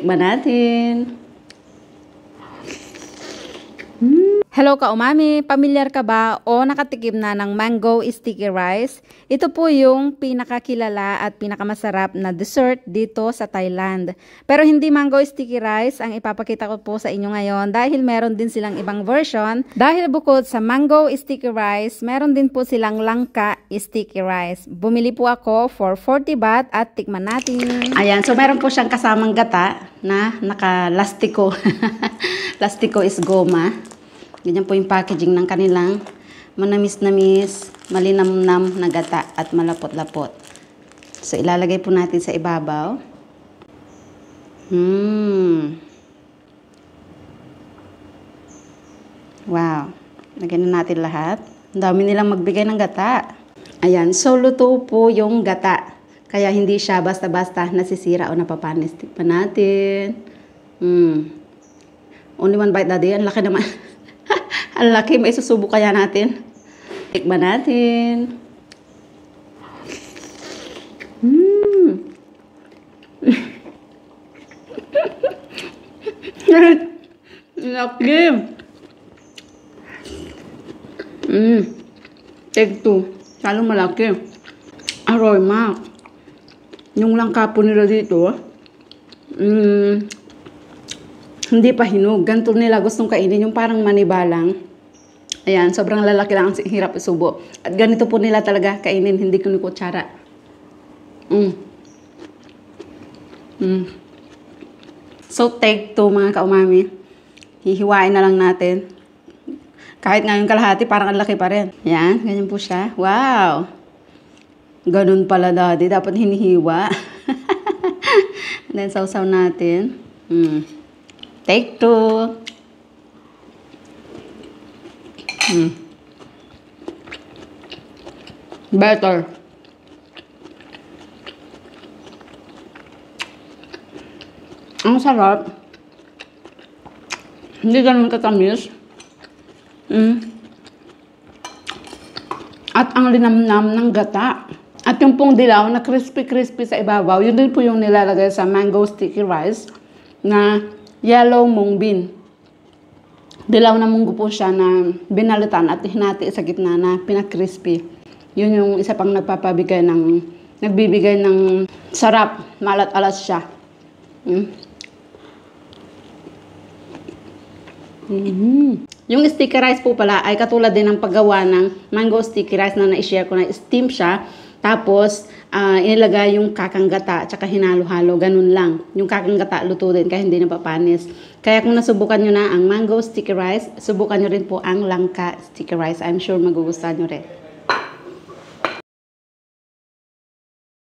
Tikman natin. Hello ka-umami! Pamilyar ka ba o nakatikim na ng mango sticky rice? Ito po yung pinakakilala at pinakamasarap na dessert dito sa Thailand. Pero hindi mango sticky rice ang ipapakita ko po sa inyo ngayon dahil meron din silang ibang version. Dahil bukod sa mango sticky rice, meron din po silang langka sticky rice. Bumili po ako for 40 baht at tikman natin. Ayan, so meron po siyang kasamang gata na naka-lastiko. Lastiko is goma. Ganyan po yung packaging ng kanilang manamis-namis, malinamnam na gata at malapot-lapot. So, ilalagay po natin sa ibabaw. Wow. Lagyan na natin lahat. Ang dami nilang magbigay ng gata. Ayan. So, luto po yung gata. Kaya hindi siya basta-basta nasisira o napapanis. Tikman natin. Only one bite, daddy. Ang laki naman. Ang laki, may susubo kaya natin. Tikman natin. Laki. Take two. Salo malaki. Aroma. Yung langka po nila dito, hindi pa hinog. Ganito nila gustong kainin. Yung parang manibalang. Ayan, sobrang lalaki lang ang hirap isubo. At ganito po nila talaga kainin. Hindi ko ni kutsara. So, take two mga kaumami. Hihiwain na lang natin. Kahit ngayon kalahati, parang ang laki pa rin. Ayan, ganyan po siya. Wow! Ganun pala, daddy. Dapat hinihiwa. And then, sausaw natin. Take two. Better. Ang sarap. Hindi ganun katamis. At ang linamnam ng gata. At yung pong dilaw na crispy-crispy sa ibabaw, yun din po yung nilalagay sa mango sticky rice na yellow mung bean. Dilaw na munggo po siya na binalitan at hinati sa gitna na pinakrispy. Yun yung isa pang nagbibigay ng sarap, malat-alas siya. Yung sticky rice po pala ay katulad din ng paggawa ng mango sticky rice na na-share ko na steam siya. Tapos, inilagay yung kakang gata at saka hinalo-halo. Ganun lang. Yung kakang gata luto din kaya hindi napapanis. Kaya kung nasubukan nyo na ang mango sticky rice, subukan nyo rin po ang langka sticky rice. I'm sure magugustuhan nyo rin.